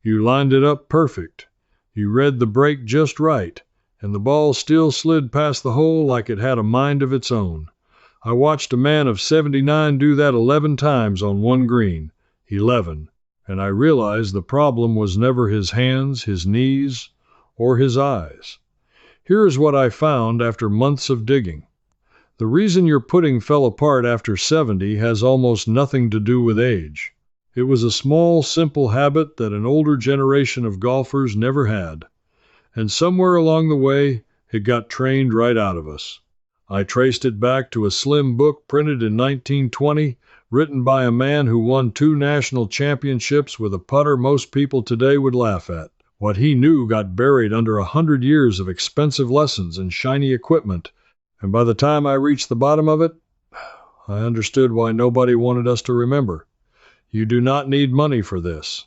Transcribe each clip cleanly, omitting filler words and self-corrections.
You lined it up perfect. You read the break just right, and the ball still slid past the hole like it had a mind of its own. I watched a man of 79 do that 11 times on one green. 11. And I realized the problem was never his hands, his knees, or his eyes. Here is what I found after months of digging. The reason your putting fell apart after 70 has almost nothing to do with age. It was a small, simple habit that an older generation of golfers never had. And somewhere along the way, it got trained right out of us. I traced it back to a slim book printed in 1920, written by a man who won 2 national championships with a putter most people today would laugh at. What he knew got buried under 100 years of expensive lessons and shiny equipment, and by the time I reached the bottom of it, I understood why nobody wanted us to remember. You do not need money for this.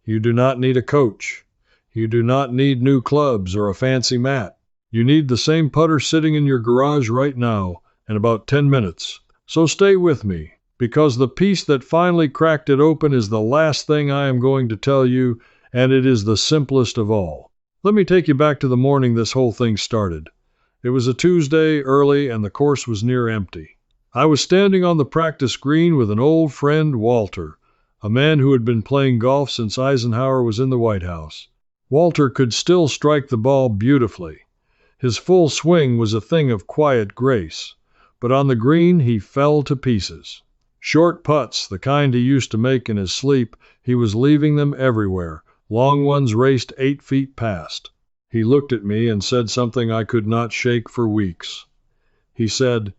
You do not need a coach. You do not need new clubs or a fancy mat. You need the same putter sitting in your garage right now in about 10 minutes. So stay with me, because the piece that finally cracked it open is the last thing I am going to tell you, and it is the simplest of all. Let me take you back to the morning this whole thing started. It was a Tuesday early, and the course was near empty. I was standing on the practice green with an old friend, Walter, a man who had been playing golf since Eisenhower was in the White House. Walter could still strike the ball beautifully. His full swing was a thing of quiet grace, but on the green he fell to pieces. Short putts, the kind he used to make in his sleep, he was leaving them everywhere. Long ones raced 8 feet past. He looked at me and said something I could not shake for weeks. He said,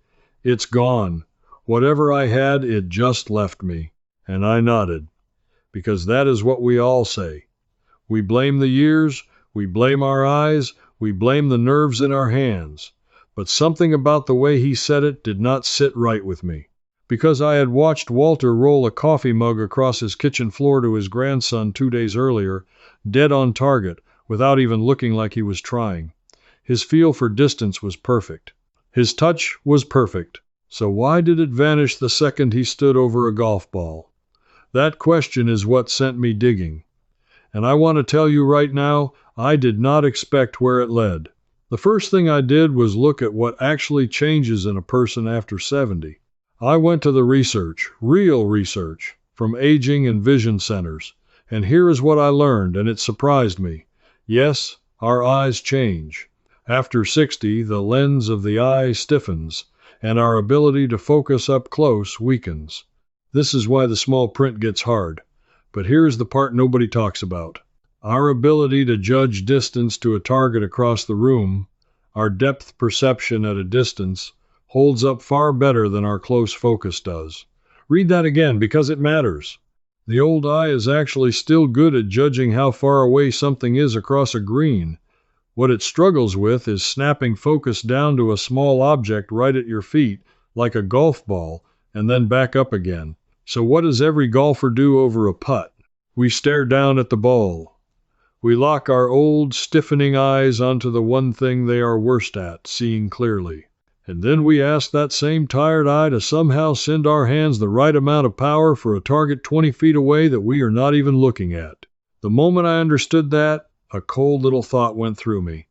"It's gone. Whatever I had, it just left me." And I nodded, because that is what we all say. We blame the years, we blame our eyes, we blame the nerves in our hands. But something about the way he said it did not sit right with me, because I had watched Walter roll a coffee mug across his kitchen floor to his grandson 2 days earlier, dead on target, without even looking like he was trying. His feel for distance was perfect. His touch was perfect. So why did it vanish the second he stood over a golf ball? That question is what sent me digging. And I want to tell you right now, I did not expect where it led. The first thing I did was look at what actually changes in a person after 70. I went to the research, real research, from aging and vision centers. And here is what I learned, and it surprised me. Yes, our eyes change. After 60, the lens of the eye stiffens, and our ability to focus up close weakens. This is why the small print gets hard. But here's the part nobody talks about. Our ability to judge distance to a target across the room, our depth perception at a distance, holds up far better than our close focus does. Read that again, because it matters. The old eye is actually still good at judging how far away something is across a green. What it struggles with is snapping focus down to a small object right at your feet, like a golf ball, and then back up again. So what does every golfer do over a putt? We stare down at the ball. We lock our old, stiffening eyes onto the one thing they are worst at, seeing clearly. And then we ask that same tired eye to somehow send our hands the right amount of power for a target 20 feet away that we are not even looking at. The moment I understood that, a cold little thought went through me.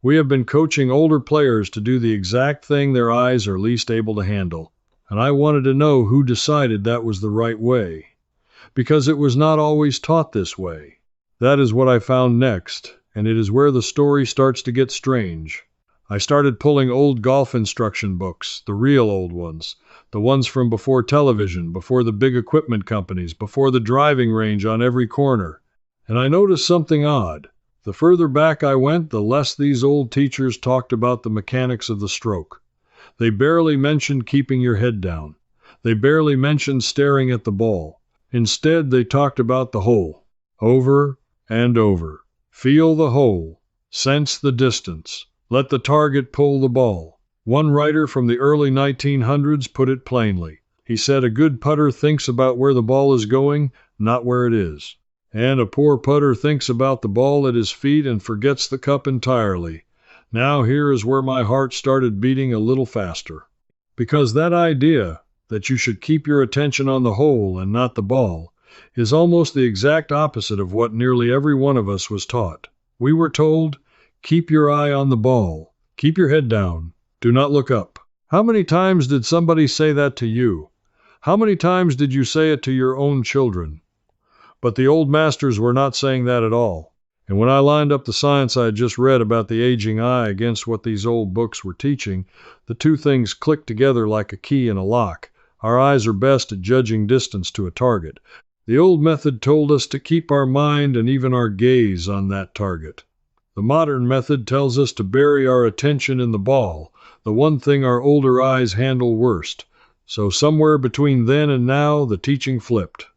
We have been coaching older players to do the exact thing their eyes are least able to handle. And I wanted to know who decided that was the right way. Because it was not always taught this way. That is what I found next, and it is where the story starts to get strange. I started pulling old golf instruction books, the real old ones, the ones from before television, before the big equipment companies, before the driving range on every corner. And I noticed something odd. The further back I went, the less these old teachers talked about the mechanics of the stroke. They barely mentioned keeping your head down. They barely mentioned staring at the ball. Instead, they talked about the hole. Over and over. Feel the hole. Sense the distance. Let the target pull the ball. One writer from the early 1900s put it plainly. He said a good putter thinks about where the ball is going, not where it is. And a poor putter thinks about the ball at his feet and forgets the cup entirely. Now here is where my heart started beating a little faster. Because that idea, that you should keep your attention on the hole and not the ball, is almost the exact opposite of what nearly every one of us was taught. We were told, keep your eye on the ball, keep your head down, do not look up. How many times did somebody say that to you? How many times did you say it to your own children? But the old masters were not saying that at all. And when I lined up the science I had just read about the aging eye against what these old books were teaching, the two things clicked together like a key in a lock. Our eyes are best at judging distance to a target. The old method told us to keep our mind and even our gaze on that target. The modern method tells us to bury our attention in the ball, the one thing our older eyes handle worst. So somewhere between then and now, the teaching flipped.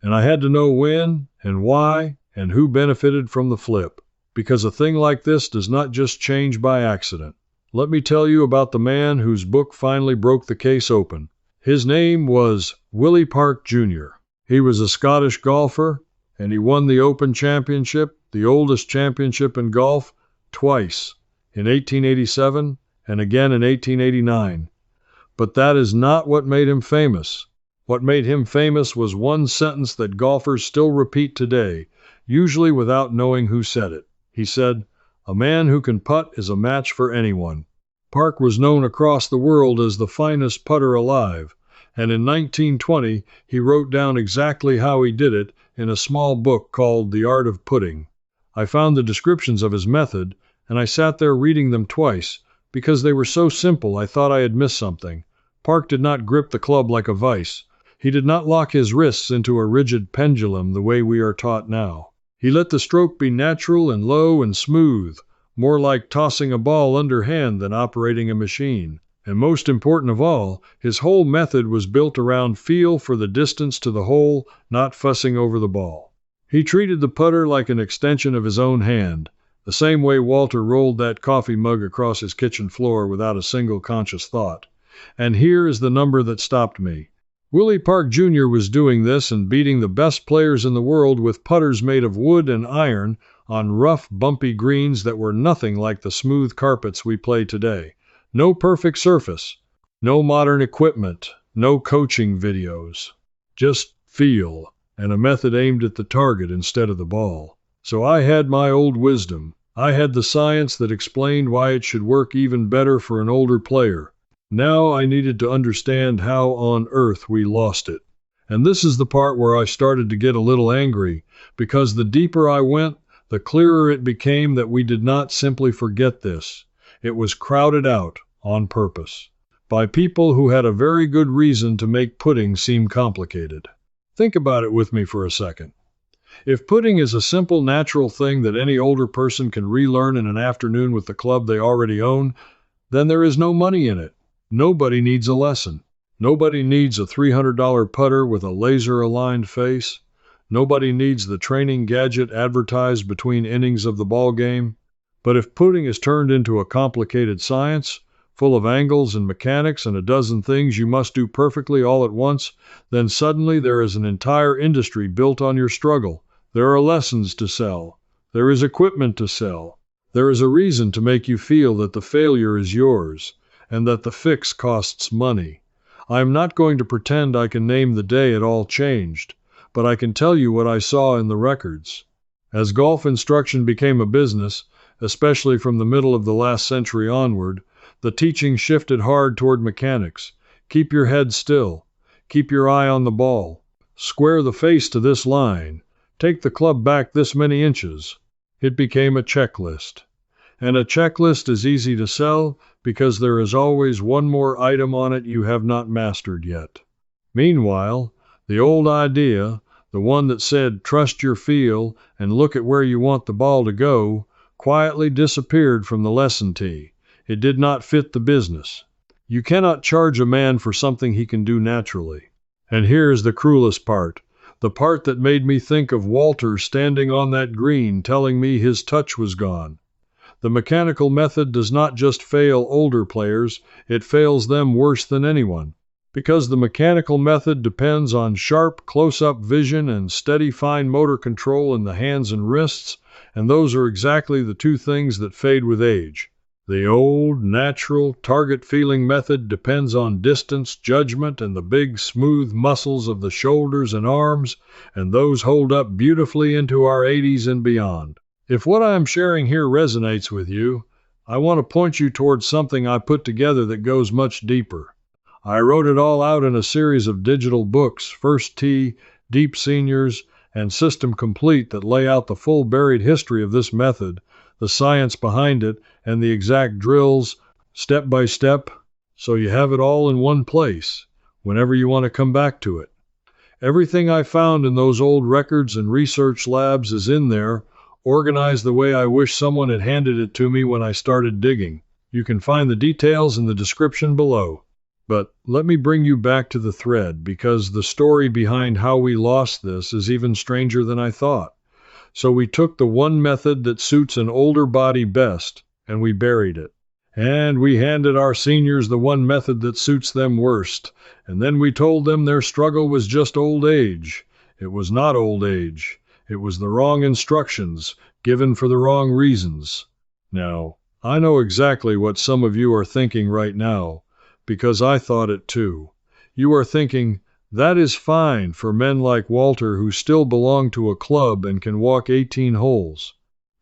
And I had to know when and why and who benefited from the flip, because a thing like this does not just change by accident. Let me tell you about the man whose book finally broke the case open. His name was Willie Park Jr. He was a Scottish golfer, and he won the Open Championship, the oldest championship in golf, twice, in 1887 and again in 1889. But that is not what made him famous. What made him famous was one sentence that golfers still repeat today, usually without knowing who said it. He said, "A man who can putt is a match for anyone." Park was known across the world as the finest putter alive, and in 1920 he wrote down exactly how he did it in a small book called The Art of Putting. I found the descriptions of his method, and I sat there reading them twice, because they were so simple I thought I had missed something. Park did not grip the club like a vice. He did not lock his wrists into a rigid pendulum the way we are taught now. He let the stroke be natural and low and smooth, more like tossing a ball underhand than operating a machine. And most important of all, his whole method was built around feel for the distance to the hole, not fussing over the ball. He treated the putter like an extension of his own hand, the same way Walter rolled that coffee mug across his kitchen floor without a single conscious thought. And here is the number that stopped me. Willie Park Jr. was doing this and beating the best players in the world with putters made of wood and iron on rough, bumpy greens that were nothing like the smooth carpets we play today. No perfect surface, no modern equipment, no coaching videos. Just feel, and a method aimed at the target instead of the ball. So I had my old wisdom. I had the science that explained why it should work even better for an older player. Now I needed to understand how on earth we lost it. And this is the part where I started to get a little angry, because the deeper I went, the clearer it became that we did not simply forget this. It was crowded out on purpose by people who had a very good reason to make putting seem complicated. Think about it with me for a second. If putting is a simple, natural thing that any older person can relearn in an afternoon with the club they already own, then there is no money in it. Nobody needs a lesson. Nobody needs a $300 putter with a laser-aligned face. Nobody needs the training gadget advertised between innings of the ball game. But if putting is turned into a complicated science, full of angles and mechanics and a dozen things you must do perfectly all at once, then suddenly there is an entire industry built on your struggle. There are lessons to sell. There is equipment to sell. There is a reason to make you feel that the failure is yours, and that the fix costs money. I am not going to pretend I can name the day it all changed, but I can tell you what I saw in the records. As golf instruction became a business, especially from the middle of the last century onward, the teaching shifted hard toward mechanics. Keep your head still. Keep your eye on the ball. Square the face to this line. Take the club back this many inches. It became a checklist. And a checklist is easy to sell because there is always one more item on it you have not mastered yet. Meanwhile, the old idea, the one that said trust your feel and look at where you want the ball to go, quietly disappeared from the lesson tee. It did not fit the business. You cannot charge a man for something he can do naturally. And here's the cruelest part, the part that made me think of Walter standing on that green telling me his touch was gone. The mechanical method does not just fail older players, it fails them worse than anyone. Because the mechanical method depends on sharp, close-up vision and steady, fine motor control in the hands and wrists, and those are exactly the two things that fade with age. The old, natural, target-feeling method depends on distance, judgment, and the big, smooth muscles of the shoulders and arms, and those hold up beautifully into our 80s and beyond. If what I am sharing here resonates with you, I want to point you towards something I put together that goes much deeper. I wrote it all out in a series of digital books, First Tee, Deep Seniors, and System Complete, that lay out the full buried history of this method, the science behind it, and the exact drills, step by step, so you have it all in one place whenever you want to come back to it. Everything I found in those old records and research labs is in there, organized the way I wish someone had handed it to me when I started digging. You can find the details in the description below. But let me bring you back to the thread, because the story behind how we lost this is even stranger than I thought. So we took the one method that suits an older body best, and we buried it. And we handed our seniors the one method that suits them worst, and then we told them their struggle was just old age. It was not old age. It was the wrong instructions, given for the wrong reasons. Now, I know exactly what some of you are thinking right now, because I thought it too. You are thinking, that is fine for men like Walter who still belong to a club and can walk 18 holes.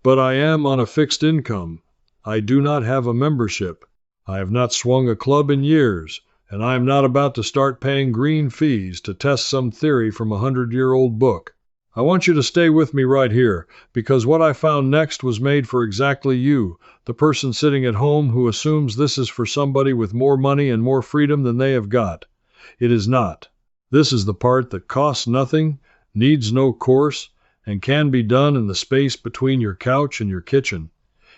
But I am on a fixed income. I do not have a membership. I have not swung a club in years, and I am not about to start paying green fees to test some theory from a 100-year-old book. I want you to stay with me right here, because what I found next was made for exactly you, the person sitting at home who assumes this is for somebody with more money and more freedom than they have got. It is not. This is the part that costs nothing, needs no course, and can be done in the space between your couch and your kitchen.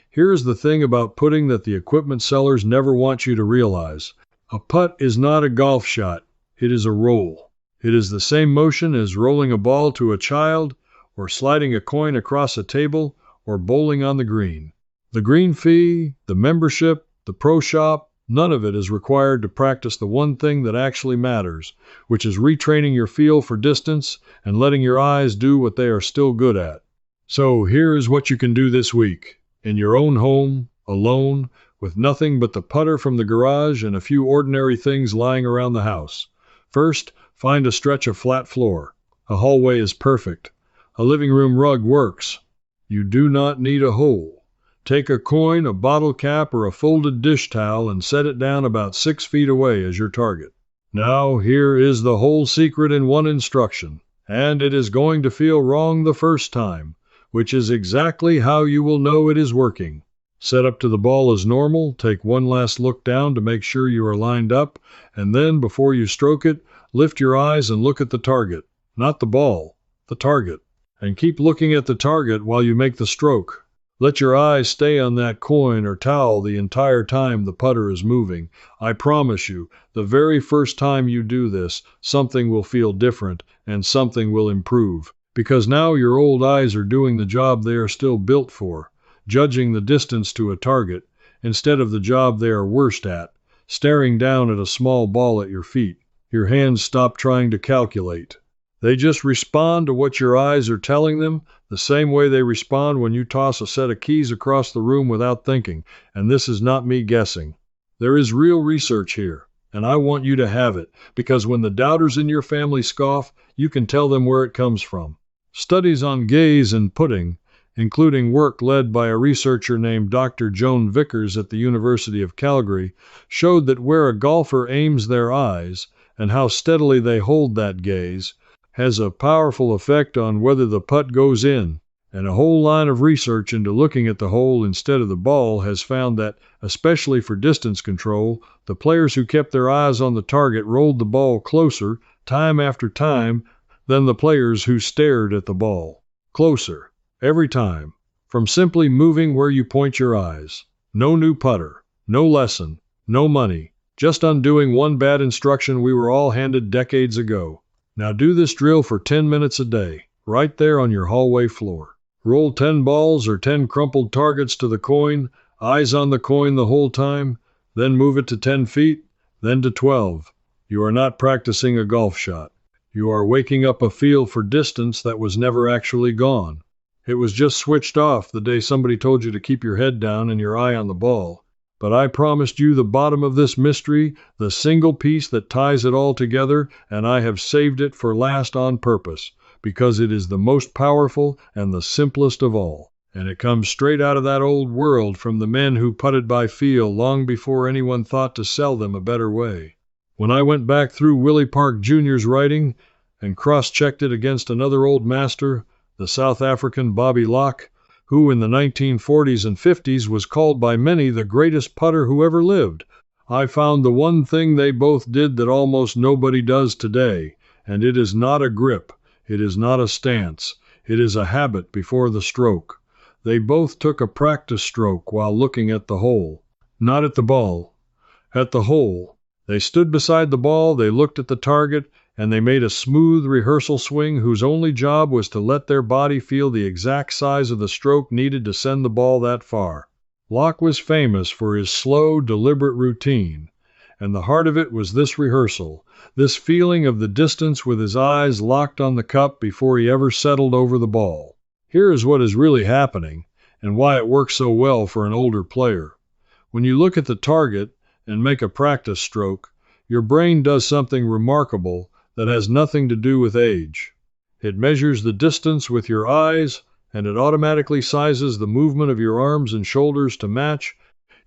Here is the thing about putting that the equipment sellers never want you to realize. A putt is not a golf shot. It is a roll. It is the same motion as rolling a ball to a child, or sliding a coin across a table, or bowling on the green. The green fee, the membership, the pro shop, none of it is required to practice the one thing that actually matters, which is retraining your feel for distance and letting your eyes do what they are still good at. So here is what you can do this week. In your own home, alone, with nothing but the putter from the garage and a few ordinary things lying around the house. First, find a stretch of flat floor. A hallway is perfect. A living room rug works. You do not need a hole. Take a coin, a bottle cap, or a folded dish towel and set it down about 6 feet away as your target. Now, here is the whole secret in one instruction, and it is going to feel wrong the first time, which is exactly how you will know it is working. Set up to the ball as normal, take one last look down to make sure you are lined up, and then, before you stroke it, lift your eyes and look at the target. Not the ball, the target. And keep looking at the target while you make the stroke. Let your eyes stay on that coin or towel the entire time the putter is moving. I promise you, the very first time you do this, something will feel different and something will improve. Because now your old eyes are doing the job they are still built for, judging the distance to a target, instead of the job they are worst at, staring down at a small ball at your feet. Your hands stop trying to calculate. They just respond to what your eyes are telling them, the same way they respond when you toss a set of keys across the room without thinking, and this is not me guessing. There is real research here, and I want you to have it, because when the doubters in your family scoff, you can tell them where it comes from. Studies on gaze and putting, including work led by a researcher named Dr. Joan Vickers at the University of Calgary, showed that where a golfer aims their eyes, and how steadily they hold that gaze, has a powerful effect on whether the putt goes in. And a whole line of research into looking at the hole instead of the ball has found that, especially for distance control, the players who kept their eyes on the target rolled the ball closer, time after time, than the players who stared at the ball. Closer, every time, from simply moving where you point your eyes. No new putter, no lesson, no money, just undoing one bad instruction we were all handed decades ago. Now do this drill for 10 minutes a day, right there on your hallway floor. Roll 10 balls or 10 crumpled targets to the coin, eyes on the coin the whole time, then move it to 10 feet, then to 12. You are not practicing a golf shot. You are waking up a feel for distance that was never actually gone. It was just switched off the day somebody told you to keep your head down and your eye on the ball. But I promised you the bottom of this mystery, the single piece that ties it all together, and I have saved it for last on purpose, because it is the most powerful and the simplest of all. And it comes straight out of that old world from the men who putted by feel long before anyone thought to sell them a better way. When I went back through Willie Park Jr.'s writing and cross-checked it against another old master, the South African Bobby Locke, who in the 1940s and 50s was called by many the greatest putter who ever lived, I found the one thing they both did that almost nobody does today, and it is not a grip, it is not a stance, it is a habit before the stroke. They both took a practice stroke while looking at the hole. Not at the ball, at the hole. They stood beside the ball, they looked at the target, and they made a smooth rehearsal swing whose only job was to let their body feel the exact size of the stroke needed to send the ball that far. Locke was famous for his slow, deliberate routine, and the heart of it was this rehearsal, this feeling of the distance with his eyes locked on the cup before he ever settled over the ball. Here is what is really happening, and why it works so well for an older player. When you look at the target and make a practice stroke, your brain does something remarkable that has nothing to do with age. It measures the distance with your eyes, and it automatically sizes the movement of your arms and shoulders to match.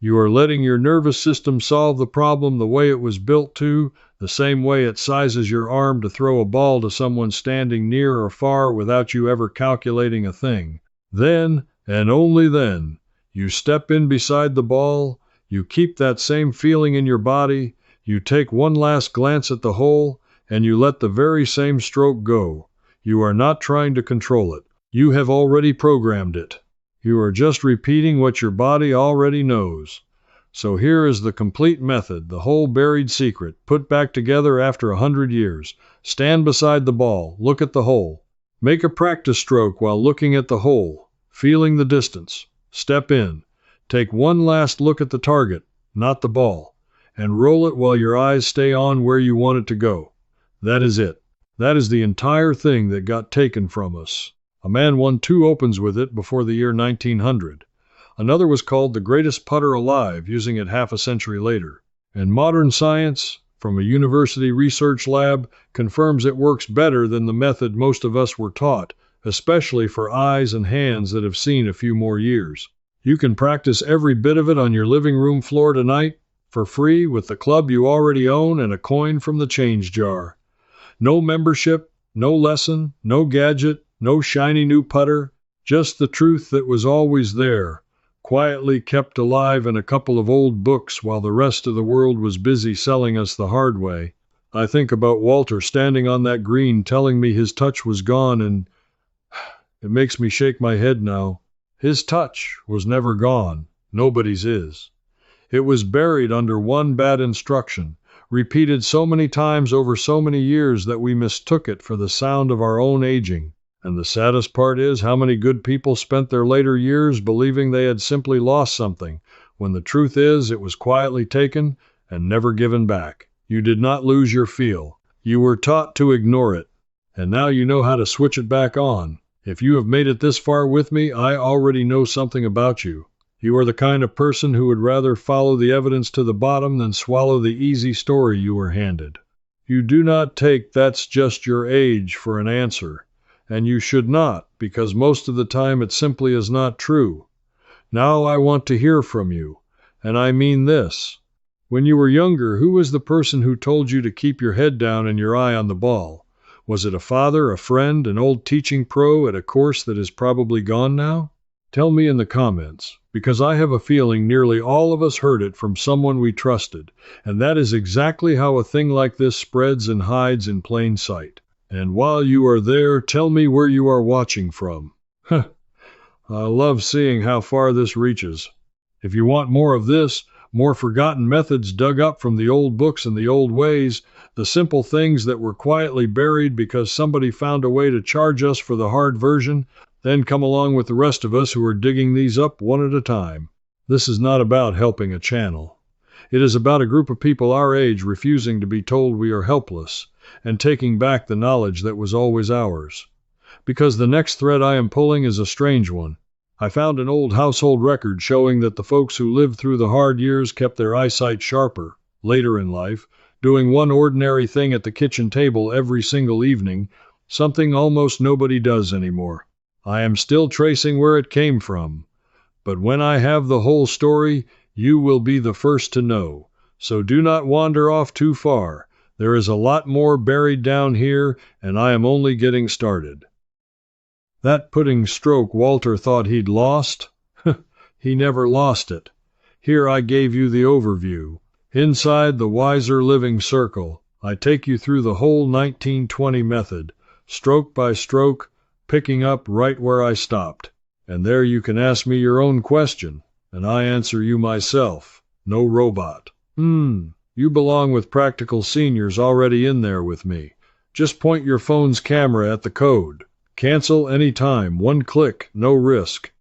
You are letting your nervous system solve the problem the way it was built to, the same way it sizes your arm to throw a ball to someone standing near or far without you ever calculating a thing. Then, and only then, you step in beside the ball, you keep that same feeling in your body, you take one last glance at the hole, and you let the very same stroke go. You are not trying to control it. You have already programmed it. You are just repeating what your body already knows. So here is the complete method, the whole buried secret, put back together after 100 years. Stand beside the ball, look at the hole. Make a practice stroke while looking at the hole, feeling the distance. Step in. Take one last look at the target, not the ball, and roll it while your eyes stay on where you want it to go. That is it. That is the entire thing that got taken from us. A man won 2 Opens with it before the year 1900. Another was called the greatest putter alive, using it half a century later. And modern science, from a university research lab, confirms it works better than the method most of us were taught, especially for eyes and hands that have seen a few more years. You can practice every bit of it on your living room floor tonight, for free, with the club you already own and a coin from the change jar. No membership, no lesson, no gadget, no shiny new putter, just the truth that was always there, quietly kept alive in a couple of old books while the rest of the world was busy selling us the hard way. I think about Walter standing on that green telling me his touch was gone, and it makes me shake my head now. His touch was never gone. Nobody's is. It was buried under one bad instruction, repeated so many times over so many years that we mistook it for the sound of our own aging. And the saddest part is how many good people spent their later years believing they had simply lost something, when the truth is it was quietly taken and never given back. You did not lose your feel. You were taught to ignore it, and now you know how to switch it back on. If you have made it this far with me, I already know something about you. You are the kind of person who would rather follow the evidence to the bottom than swallow the easy story you were handed. You do not take "that's just your age" for an answer, and you should not, because most of the time it simply is not true. Now I want to hear from you, and I mean this. When you were younger, who was the person who told you to keep your head down and your eye on the ball? Was it a father, a friend, an old teaching pro at a course that is probably gone now? Tell me in the comments, because I have a feeling nearly all of us heard it from someone we trusted, and that is exactly how a thing like this spreads and hides in plain sight. And while you are there, tell me where you are watching from. I love seeing how far this reaches. If you want more of this, more forgotten methods dug up from the old books and the old ways, the simple things that were quietly buried because somebody found a way to charge us for the hard version, then come along with the rest of us who are digging these up one at a time. This is not about helping a channel. It is about a group of people our age refusing to be told we are helpless and taking back the knowledge that was always ours. Because the next thread I am pulling is a strange one. I found an old household record showing that the folks who lived through the hard years kept their eyesight sharper later in life, doing one ordinary thing at the kitchen table every single evening, something almost nobody does anymore. I am still tracing where it came from, but when I have the whole story, you will be the first to know. So do not wander off too far. There is a lot more buried down here, and I am only getting started. That putting stroke Walter thought he'd lost? He never lost it. Here I gave you the overview. Inside the Wiser Living Circle, I take you through the whole 1920 method, stroke by stroke, picking up right where I stopped. And there you can ask me your own question, and I answer you myself. No robot. You belong with practical seniors already in there with me. Just point your phone's camera at the code. Cancel any time, one click, no risk.